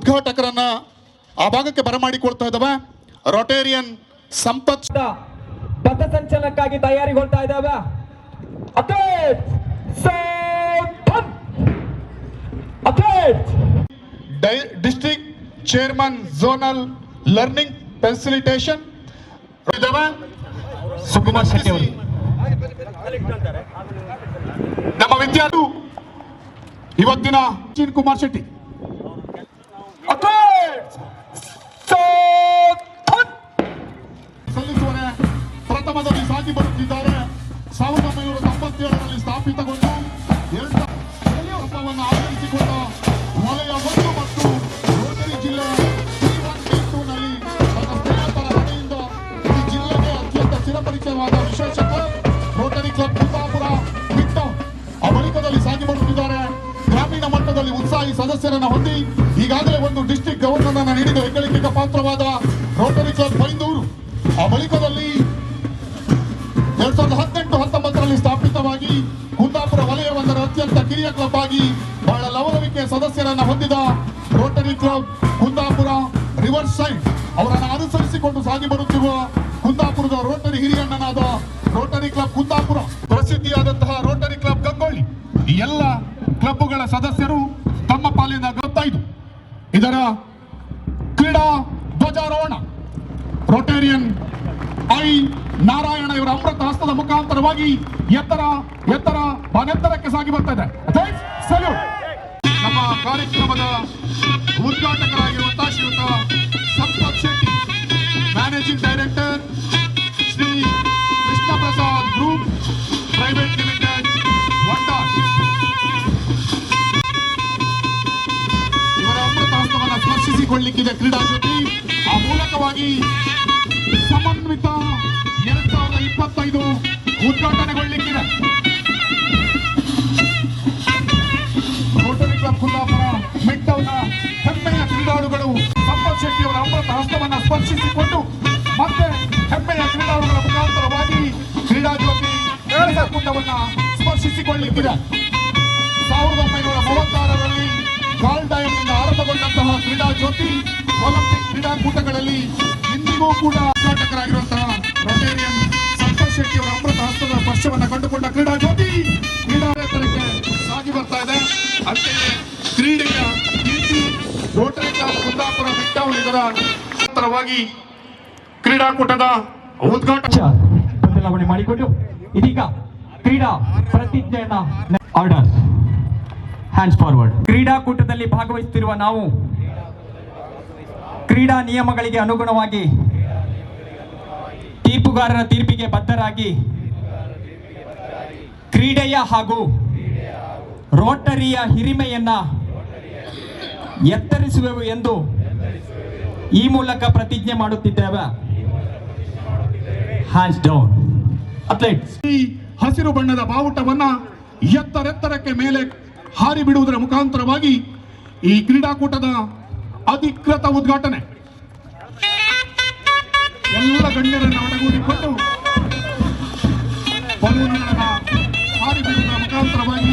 ಉದ್ಘಾಟಕರನ್ನ ಆ ಭಾಗಕ್ಕೆ ಬರಮಾಡಿಕೊಳ್ತಾ ಇದ್ದಾವೆ. ರೋಟೇರಿಯನ್ ಸಂಪತ್ ಪಥಸಂಚಲನಕ್ಕಾಗಿ ತಯಾರಿಗೊಳ್ತಾ ಇದ್ದಾವೆ. District chairman zonal learning facilitation Sukumar Shetty ಅವರು, ನಮ್ಮ ವಿದ್ಯಾರ್ಥಿ ಇವತ್ತಿನ ಕುಮಾರ್ ಶೆಟ್ಟಿ ಸಲ್ಲಿಸುವರೆ ಪ್ರಥಮದಲ್ಲಿ ಸಾಗಿ ಬರುತ್ತಿದ್ದಾರೆ. 1997ರಲ್ಲಿ ಸ್ಥಾಪಿತಗೊಂಡು ಹಬ್ಬವನ್ನು ಆಚರಿಸಿಕೊಂಡ ವಲಯ 1 ಮತ್ತು ರೋಟರಿ ಜಿಲ್ಲೆ ನಲ್ಲಿ ತನ್ನ ಸ್ನೇಹಿತರ ಕಡೆಯಿಂದ ಈ ಜಿಲ್ಲೆಗೆ ಅತ್ಯಂತ ಚಿರಪರಿಚಯವಾದ ವಿಶೇಷ ಕ್ಲಬ್ ರೋಟರಿ ಕ್ಲಬ್ ಕುಂದಾಪುರ ಬಿಟ್ಟು ಬಳಿಕದಲ್ಲಿ ಸಾಗಿ ಬರುತ್ತಿದ್ದಾರೆ. ಗ್ರಾಮೀಣ ಮಟ್ಟದಲ್ಲಿ ಉತ್ಸಾಹಿ ಸದಸ್ಯರನ್ನು ಹೊಂದಿ ಈಗಾಗಲೇ ಒಂದು ಡಿಸ್ಟ್ರಿಕ್ಟ್ ಗವರ್ನರ್ ಅನ್ನು ನೀಡಿದ ಹೆಗ್ಗಳಿಕೆಗೆ ಪಾತ್ರವಾದ ರೋಟರಿ ಕ್ಲಬ್ ಬೈಂದೂರು ಆ ಬಳಿಕದಲ್ಲಿ 2018-19ರಲ್ಲಿ ಸ್ಥಾಪಿತವಾಗಿ ಕುಂದಾಪುರ ವಲಯ 1ರ ಅತ್ಯಂತ ಕಿರಿಯ ಕ್ಲಬ್ ಆಗಿ ಬಹಳ ಲವಲವಿಕೆ ಸದಸ್ಯರನ್ನು ಹೊಂದಿದ rotary club Kundapur riverside ಅವರನ್ನು ಅನುಸರಿಸಿಕೊಂಡು ಸಾಗಿ ಬರುತ್ತಿರುವ ಕುಂದಾಪುರದ ರೋಟರಿ ಹಿರಿಯಣ್ಣನಾದ ರೋಟರಿ ಕ್ಲಬ್ ಕುಂದಾಪುರ, ಪ್ರಸಿದ್ಧಿಯಾದಂತಹ ರೋಟರಿ ಕ್ಲಬ್ ಗಂಗೊಳ್ಳಿ, ಈ ಎಲ್ಲ ಕ್ಲಬ್ಗಳ ಸದಸ್ಯರು ತಮ್ಮ ಪಾಲಿನ 5 ಇದರ ಕ್ರೀಡಾ ಧ್ವಜಾರೋಹಣ ರೋಟೇರಿಯನ್ ಐ ನಾರಾಯಣ ಇವರ ಅಮೃತ ಹಸ್ತದ ಮುಖಾಂತರವಾಗಿ ಎತ್ತರಕ್ಕೆ ಸಾಗಿ ಬರ್ತಾ ಇದೆ. ನಮ್ಮ ಕಾರ್ಯಕ್ರಮದ ಉದ್ಘಾಟಕರಾಗಿರುವಂತಹ ಶ್ರೀಯುತ Sampath Shetty, managing director Shri Krishna Prasad group private limited Vandse, ಇವರ ಅಮೃತ ಹಸ್ತವನ್ನು ಸ್ಪರ್ಶಿಸಿಕೊಳ್ಳಲಿಕ್ಕಿದೆ ಕ್ರೀಡಾ ಜ್ಯೋತಿ. ಆ ಮೂಲಕವಾಗಿ ಸಮನ್ವಿತ 2025 ಉದ್ಘಾಟನೆಗೊಳ್ಳಲಿಕ್ಕಿದೆ. ರೋಟರಿ ಕ್ಲಬ್ ಕುಂದಾಪುರ ಮಿಡ್ಟೌನ್ನ ಹೆಮ್ಮೆಯ ಕ್ರೀಡಾಳುಗಳು ಸಂಪತ್ ಶೆಟ್ಟಿ ಅವರ ಅಮೃತ ಹಸ್ತವನ್ನು ಸ್ಪರ್ಶಿಸಿಕೊಂಡು ಮತ್ತೆ ಹೆಮ್ಮೆಯ ಕ್ರೀಡಾಳುಗಳ ಮುಖಾಂತರವಾಗಿ ಕ್ರೀಡಾ ಜ್ಯೋತಿ ಕುಂಡವನ್ನು ಸ್ಪರ್ಶಿಸಿಕೊಳ್ಳಲಿಕ್ಕಿದೆ. 1936ರಲ್ಲಿ ಗಾಲ್ಡಾಯಂನಿಂದ ಆರಂಭಗೊಂಡಂತಹ ಕ್ರೀಡಾ ಜ್ಯೋತಿ ಒಲಿಂಪಿಕ್ ಕ್ರೀಡಾಕೂಟಗಳಲ್ಲಿ ಇಂದಿಗೂ ಕೂಡ ಉದ್ಘಾಟಕರಾಗಿರುವಂತಹ ರೋಟೇರಿಯನ್ ಸಂಪತ್ ಶೆಟ್ಟಿ ಅವರ ಅಮೃತ ಹಸ್ತದ ಸ್ಪರ್ಶವನ್ನು ಕಂಡುಕೊಂಡ ಕ್ರೀಡಾ ಜ್ಯೋತಿ ಕ್ರೀಡಾ ಕ್ಷೇತ್ರಕ್ಕೆ ಸಾಗಿ ಬರ್ತಾ ಇದೆ. ಅಂತೆಯೇ ಕ್ರೀಡೆಯ ಕೀರ್ತಿ ರೋಟರಿ ಕ್ಲಬ್ ಕುಂದಾಪುರ ಮಿಡ್ಟೌನ್ ಇದರ ನಂತರವಾಗಿ ಕ್ರೀಡಾಕೂಟದ ಬದಲಾವಣೆ ಮಾಡಿಕೊಂಡು ಇದೀಗ ಕ್ರೀಡಾ ಪ್ರತಿಜ್ಞೆಯನ್ನ ಆರ್ಡರ್ ಹ್ಯಾಂಡ್ಸ್ ಫಾರ್ವರ್ಡ್. ಕ್ರೀಡಾಕೂಟದಲ್ಲಿ ಭಾಗವಹಿಸುತ್ತಿರುವ ನಾವು ಕ್ರೀಡಾ ನಿಯಮಗಳಿಗೆ ಅನುಗುಣವಾಗಿ ತೀರ್ಪುಗಾರರ ತೀರ್ಪಿಗೆ ಬದ್ಧರಾಗಿ ಕ್ರೀಡೆಯ ಹಾಗೂ ರೋಟರಿಯ ಹಿರಿಮೆಯನ್ನ ಎತ್ತರಿಸುವೆವು ಎಂದು ಈ ಮೂಲಕ ಪ್ರತಿಜ್ಞೆ ಮಾಡುತ್ತಿದ್ದೇವೆ. Hands down. ಅಥ್ಲೆಟ್ಸ್, ಈ ಹಸಿರು ಬಣ್ಣದ ಬಾವುಟವನ್ನ ಎತ್ತರೆತ್ತರಕ್ಕೆ ಮೇಲೆ ಹಾರಿ ಬಿಡುವುದರ ಮುಖಾಂತರವಾಗಿ ಈ ಕ್ರೀಡಾಕೂಟದ ಅಧಿಕೃತ ಉದ್ಘಾಟನೆ ಎಲ್ಲ ಗಣ್ಯರನ್ನು ಒಳಗೂಡಿಕೊಂಡು ಬಲೂನ್ಗಳನ್ನು ಹಾರಿ ಬಿಡುವುದರ ಮುಖಾಂತರವಾಗಿ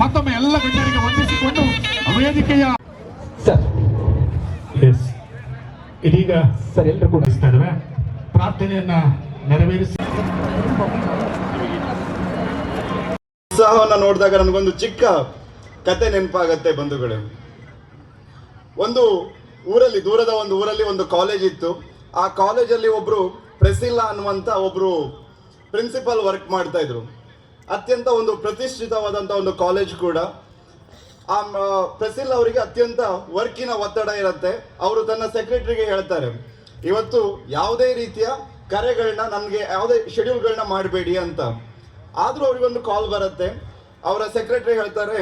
ಮತ್ತೊಮ್ಮೆ ಎಲ್ಲ ಗಣ್ಯರಿಗೆ ವಂದಿಸಿಕೊಂಡು ವೇದಿಕೆಯ ಇದೀಗ ಎಲ್ಲರೂ ಕೂಡ ಪ್ರಾರ್ಥನೆಯನ್ನ ನೆರವೇರಿಸಿ ಉತ್ಸಾಹವನ್ನು ನೋಡಿದಾಗ ನನಗೊಂದು ಚಿಕ್ಕ ಕತೆ ನೆನಪಾಗತ್ತೆ ಬಂಧುಗಳೇ. ಒಂದು ಊರಲ್ಲಿ, ದೂರದ ಒಂದು ಊರಲ್ಲಿ ಒಂದು ಕಾಲೇಜ್ ಇತ್ತು. ಆ ಕಾಲೇಜಲ್ಲಿ ಒಬ್ರು ಪ್ರೆಸಿಲ್ಲಾ ಅನ್ನುವಂಥ ಒಬ್ರು ಪ್ರಿನ್ಸಿಪಲ್ ವರ್ಕ್ ಮಾಡ್ತಾ ಇದ್ರು. ಅತ್ಯಂತ ಒಂದು ಪ್ರತಿಷ್ಠಿತವಾದಂಥ ಒಂದು ಕಾಲೇಜ್ ಕೂಡ. ಆ ಪ್ರೆಸಿಲ್ಲಾ ಅವರಿಗೆ ಅತ್ಯಂತ ವರ್ಕಿನ ಒತ್ತಡ ಇರುತ್ತೆ. ಅವರು ತನ್ನ ಸೆಕ್ರೆಟರಿಗೆ ಹೇಳ್ತಾರೆ, ಇವತ್ತು ಯಾವುದೇ ರೀತಿಯ ಕರೆಗಳನ್ನ, ನನಗೆ ಯಾವುದೇ ಶೆಡ್ಯೂಲ್ಗಳನ್ನ ಮಾಡಬೇಡಿ ಅಂತ. ಆದರೂ ಅವರಿಗೊಂದು ಕಾಲ್ ಬರುತ್ತೆ. ಅವರ ಸೆಕ್ರೆಟರಿ ಹೇಳ್ತಾರೆ,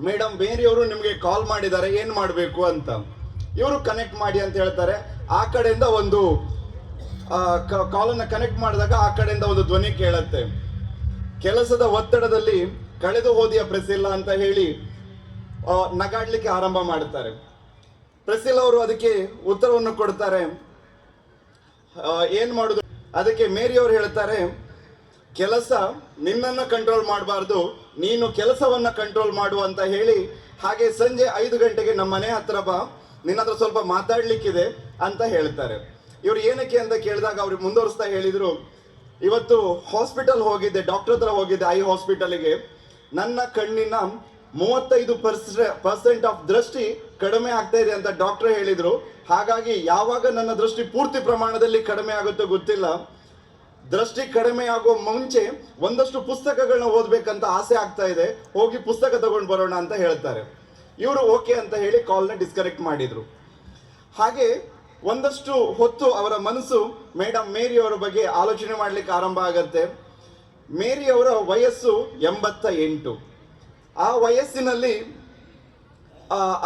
ಮೇಡಮ್ ಬೇರೆಯವರು ನಿಮಗೆ ಕಾಲ್ ಮಾಡಿದ್ದಾರೆ, ಏನು ಮಾಡಬೇಕು ಅಂತ. ಇವರು ಕನೆಕ್ಟ್ ಮಾಡಿ ಅಂತ ಹೇಳ್ತಾರೆ. ಆ ಕಡೆಯಿಂದ ಒಂದು ಕಾಲನ್ನು ಕನೆಕ್ಟ್ ಮಾಡಿದಾಗ ಆ ಕಡೆಯಿಂದ ಒಂದು ಧ್ವನಿ ಕೇಳುತ್ತೆ, ಕೆಲಸದ ಒತ್ತಡದಲ್ಲಿ ಕಳೆದು ಹೋದಿಯ ಪ್ರೆಸಿಲ್ಲಾ ಅಂತ ಹೇಳಿ ನಗಾಡ್ಲಿಕ್ಕೆ ಆರಂಭ ಮಾಡುತ್ತಾರೆ. ಪ್ರೆಸಿಲ್ಲಾ ಅವರು ಅದಕ್ಕೆ ಉತ್ತರವನ್ನು ಕೊಡ್ತಾರೆ, ಏನ್ ಮಾಡುದು. ಅದಕ್ಕೆ ಮೇರಿ ಅವರು ಹೇಳ್ತಾರೆ, ಕೆಲಸ ನಿನ್ನನ್ನು ಕಂಟ್ರೋಲ್ ಮಾಡಬಾರ್ದು, ನೀನು ಕೆಲಸವನ್ನ ಕಂಟ್ರೋಲ್ ಮಾಡು ಅಂತ ಹೇಳಿ ಹಾಗೆ ಸಂಜೆ 5 ಗಂಟೆಗೆ ನಮ್ಮ ಮನೆ ಹತ್ರ ಬಾ, ನಿನ್ನ ಹತ್ರ ಸ್ವಲ್ಪ ಮಾತಾಡ್ಲಿಕ್ಕಿದೆ ಅಂತ ಹೇಳ್ತಾರೆ. ಇವ್ರು ಏನಕ್ಕೆ ಅಂತ ಕೇಳಿದಾಗ ಅವ್ರಿಗೆ ಮುಂದುವರಿಸ್ತಾ ಹೇಳಿದ್ರು, ಇವತ್ತು ಹಾಸ್ಪಿಟಲ್ ಹೋಗಿದ್ದೆ, ಡಾಕ್ಟರ್ ಹತ್ರ ಹೋಗಿದ್ದೆ, ಐ ಹಾಸ್ಪಿಟಲ್ಗೆ. ನನ್ನ ಕಣ್ಣಿನ 35% ಆಫ್ ದೃಷ್ಟಿ ಕಡಿಮೆ ಆಗ್ತಾ ಇದೆ ಅಂತ ಡಾಕ್ಟರ್ ಹೇಳಿದ್ರು. ಹಾಗಾಗಿ ಯಾವಾಗ ನನ್ನ ದೃಷ್ಟಿ ಪೂರ್ತಿ ಪ್ರಮಾಣದಲ್ಲಿ ಕಡಿಮೆ ಆಗುತ್ತೋ ಗೊತ್ತಿಲ್ಲ, ದೃಷ್ಟಿ ಕಡಿಮೆ ಆಗೋ ಮುಂಚೆ ಒಂದಷ್ಟು ಪುಸ್ತಕಗಳನ್ನ ಓದ್ಬೇಕಂತ ಆಸೆ ಆಗ್ತಾ ಇದೆ, ಹೋಗಿ ಪುಸ್ತಕ ತಗೊಂಡು ಬರೋಣ ಅಂತ ಹೇಳ್ತಾರೆ. ಇವರು ಓಕೆ ಅಂತ ಹೇಳಿ ಕಾಲ್ನ ಡಿಸ್ಕನೆಕ್ಟ್ ಮಾಡಿದ್ರು. ಹಾಗೆ ಒಂದಷ್ಟು ಹೊತ್ತು ಅವರ ಮನಸ್ಸು ಮೇಡಮ್ ಮೇರಿ ಅವರ ಬಗ್ಗೆ ಆಲೋಚನೆ ಮಾಡ್ಲಿಕ್ಕೆ ಆರಂಭ ಆಗತ್ತೆ. ಮೇರಿ ಅವರ ವಯಸ್ಸು 88. ಆ ವಯಸ್ಸಿನಲ್ಲಿ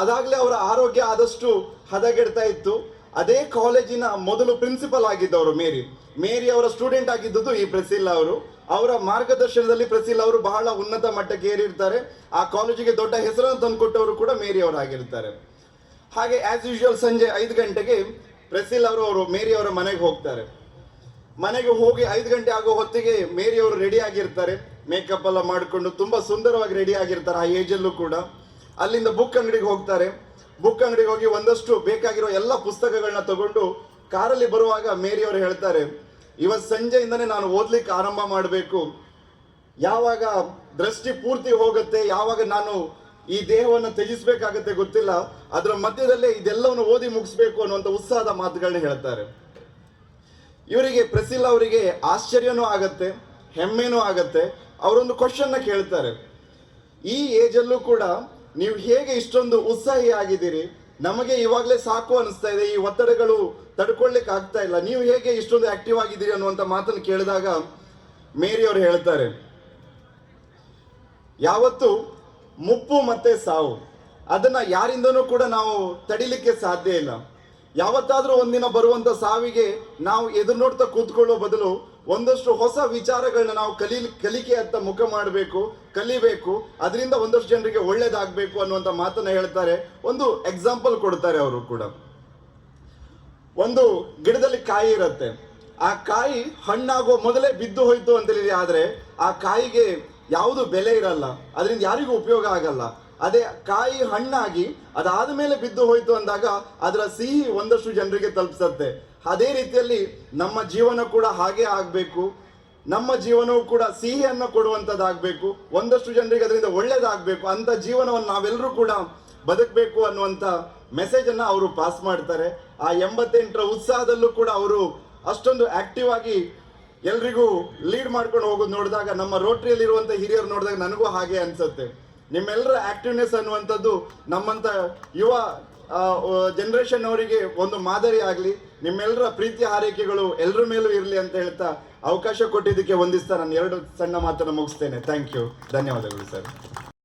ಅದಾಗಲೇ ಅವರ ಆರೋಗ್ಯ ಆದಷ್ಟು ಹದಗೆಡ್ತಾ ಇತ್ತು. ಅದೇ ಕಾಲೇಜಿನ ಮೊದಲು ಪ್ರಿನ್ಸಿಪಲ್ ಆಗಿದ್ದವರು ಮೇರಿ ಅವರ ಸ್ಟೂಡೆಂಟ್ ಆಗಿದ್ದುದು ಈ ಪ್ರೆಸಿಲ್ಲಾ ಅವರು. ಅವರ ಮಾರ್ಗದರ್ಶನದಲ್ಲಿ ಪ್ರೆಸಿಲ್ಲಾ ಅವರು ಬಹಳ ಉನ್ನತ ಮಟ್ಟಕ್ಕೆ ಏರಿರ್ತಾರೆ. ಆ ಕಾಲೇಜಿಗೆ ದೊಡ್ಡ ಹೆಸರನ್ನು ತಂದುಕೊಟ್ಟವರು ಕೂಡ ಮೇರಿ ಅವರಾಗಿರ್ತಾರೆ. ಹಾಗೆ ಆಸ್ ಯೂಶುವಲ್ ಸಂಜೆ 5 ಗಂಟೆಗೆ ಪ್ರೆಸಿಲ್ಲಾ ಅವರು ಮೇರಿ ಅವರ ಮನೆಗೆ ಹೋಗ್ತಾರೆ. ಮನೆಗೆ ಹೋಗಿ 5 ಗಂಟೆ ಆಗೋ ಹೊತ್ತಿಗೆ ಮೇರಿ ಅವರು ರೆಡಿ ಆಗಿರ್ತಾರೆ, ಮೇಕಪ್ ಎಲ್ಲ ಮಾಡಿಕೊಂಡು ತುಂಬಾ ಸುಂದರವಾಗಿ ರೆಡಿ ಆಗಿರ್ತಾರೆ. ಆ ಏಜಲ್ಲೂ ಕೂಡ ಅಲ್ಲಿಂದ ಬುಕ್ ಅಂಗಡಿಗೆ ಹೋಗ್ತಾರೆ. ಬುಕ್ ಅಂಗಡಿಗೆ ಹೋಗಿ ಒಂದಷ್ಟು ಬೇಕಾಗಿರೋ ಎಲ್ಲ ಪುಸ್ತಕಗಳನ್ನ ತಗೊಂಡು ಕಾರಲ್ಲಿ ಬರುವಾಗ ಮೇರಿ ಅವರು ಹೇಳ್ತಾರೆ, ಇವತ್ತು ಸಂಜೆಯಿಂದನೇ ನಾನು ಓದ್ಲಿಕ್ಕೆ ಆರಂಭ ಮಾಡಬೇಕು. ಯಾವಾಗ ದೃಷ್ಟಿ ಪೂರ್ತಿ ಹೋಗುತ್ತೆ, ಯಾವಾಗ ನಾನು ಈ ದೇಹವನ್ನು ತ್ಯಜಿಸಬೇಕಾಗತ್ತೆ ಗೊತ್ತಿಲ್ಲ, ಅದರ ಮಧ್ಯದಲ್ಲೇ ಇದೆಲ್ಲವನ್ನು ಓದಿ ಮುಗಿಸ್ಬೇಕು ಅನ್ನುವಂಥ ಉತ್ಸಾಹದ ಮಾತುಗಳನ್ನ ಹೇಳ್ತಾರೆ. ಇವರಿಗೆ ಪ್ರೆಸಿಲ್ಲಾ ಅವರಿಗೆ ಆಶ್ಚರ್ಯನೂ ಆಗತ್ತೆ, ಹೆಮ್ಮೆನೂ ಆಗತ್ತೆ. ಅವರೊಂದು ಕ್ವಶನ್ನ ಕೇಳ್ತಾರೆ, ಈ ಏಜಲ್ಲೂ ಕೂಡ ನೀವು ಹೇಗೆ ಇಷ್ಟೊಂದು ಉತ್ಸಾಹಿ ಆಗಿದ್ದೀರಿ? ನಮಗೆ ಇವಾಗಲೇ ಸಾಕು ಅನಿಸ್ತಾ ಇದೆ, ಈ ಒತ್ತಡಗಳು ತಡ್ಕೊಳ್ಲಿಕ್ಕೆ ಆಗ್ತಾ ಇಲ್ಲ, ನೀವು ಹೇಗೆ ಇಷ್ಟೊಂದು ಆಕ್ಟಿವ್ ಆಗಿದ್ದೀರಿ ಅನ್ನುವಂಥ ಮಾತನ್ನು ಕೇಳಿದಾಗ ಮೇರಿ ಅವರು ಹೇಳ್ತಾರೆ, ಯಾವತ್ತು ಮುಪ್ಪು ಮತ್ತೆ ಸಾವು ಅದನ್ನ ಯಾರಿಂದನೂ ಕೂಡ ನಾವು ತಡಿಲಿಕ್ಕೆ ಸಾಧ್ಯ ಇಲ್ಲ. ಯಾವತ್ತಾದ್ರೂ ಒಂದಿನ ಬರುವಂತ ಸಾವಿಗೆ ನಾವು ಎದುರು ನೋಡ್ತಾ ಕೂತ್ಕೊಳ್ಳೋ ಬದಲು ಒಂದಷ್ಟು ಹೊಸ ವಿಚಾರಗಳನ್ನ ನಾವು ಕಲಿಕೆ ಅಂತ ಮುಖ ಮಾಡಬೇಕು, ಕಲಿಬೇಕು, ಅದರಿಂದ ಒಂದಷ್ಟು ಜನರಿಗೆ ಒಳ್ಳೇದಾಗಬೇಕು ಅನ್ನುವಂಥ ಮಾತನ್ನ ಹೇಳ್ತಾರೆ. ಒಂದು ಎಕ್ಸಾಂಪಲ್ ಕೊಡ್ತಾರೆ ಅವರು ಕೂಡ. ಒಂದು ಗಿಡದಲ್ಲಿ ಕಾಯಿ ಇರುತ್ತೆ, ಆ ಕಾಯಿ ಹಣ್ಣಾಗೋ ಮೊದಲೇ ಬಿದ್ದು ಹೋಯ್ತು ಅಂತೇಳಿ, ಆದ್ರೆ ಆ ಕಾಯಿಗೆ ಯಾವುದು ಬೆಲೆ ಇರಲ್ಲ, ಅದರಿಂದ ಯಾರಿಗೂ ಉಪಯೋಗ ಆಗಲ್ಲ. ಅದೇ ಕಾಯಿ ಹಣ್ಣಾಗಿ ಅದಾದ ಮೇಲೆ ಬಿದ್ದು ಹೋಯ್ತು ಅಂದಾಗ ಅದರ ಸಿಹಿ ಒಂದಷ್ಟು ಜನರಿಗೆ ತಲುಪಿಸುತ್ತೆ. ಅದೇ ರೀತಿಯಲ್ಲಿ ನಮ್ಮ ಜೀವನ ಕೂಡ ಹಾಗೆ ಆಗಬೇಕು, ನಮ್ಮ ಜೀವನವು ಕೂಡ ಸಿಹಿಯನ್ನು ಕೊಡುವಂಥದ್ದಾಗಬೇಕು, ಒಂದಷ್ಟು ಜನರಿಗೆ ಅದರಿಂದ ಒಳ್ಳೇದಾಗಬೇಕು, ಅಂತ ಜೀವನವನ್ನು ನಾವೆಲ್ಲರೂ ಕೂಡ ಬದುಕಬೇಕು ಅನ್ನುವಂಥ ಮೆಸೇಜನ್ನು ಅವರು ಪಾಸ್ ಮಾಡ್ತಾರೆ. ಆ 88ರ ಉತ್ಸಾಹದಲ್ಲೂ ಕೂಡ ಅವರು ಅಷ್ಟೊಂದು ಆಕ್ಟಿವ್ ಆಗಿ ಎಲ್ರಿಗೂ ಲೀಡ್ ಮಾಡ್ಕೊಂಡು ಹೋಗೋದು ನೋಡಿದಾಗ, ನಮ್ಮ ರೋಟರಿಯಲ್ಲಿರುವಂಥ ಹಿರಿಯರು ನೋಡಿದಾಗ ನನಗೂ ಹಾಗೆ ಅನ್ಸುತ್ತೆ. ನಿಮ್ಮೆಲ್ಲರ ಆಕ್ಟಿವ್ನೆಸ್ ಅನ್ನುವಂಥದ್ದು ನಮ್ಮಂಥ ಯುವ ಜನರೇಷನ್ ಅವರಿಗೆ ಒಂದು ಮಾದರಿ ಆಗಲಿ, ನಿಮ್ಮೆಲ್ಲರ ಪ್ರೀತಿ ಹಾರೈಕೆಗಳು ಎಲ್ಲರ ಮೇಲೂ ಇರಲಿ ಅಂತ ಹೇಳ್ತಾ ಅವಕಾಶ ಕೊಟ್ಟಿದ್ದಕ್ಕೆ ವಂದಿಸ್ತಾ ನಾನು 2 ಸಣ್ಣ ಮಾತನ್ನು ಮುಗಿಸ್ತೇನೆ. ಥ್ಯಾಂಕ್ ಯು, ಧನ್ಯವಾದಗಳು ಸರ್.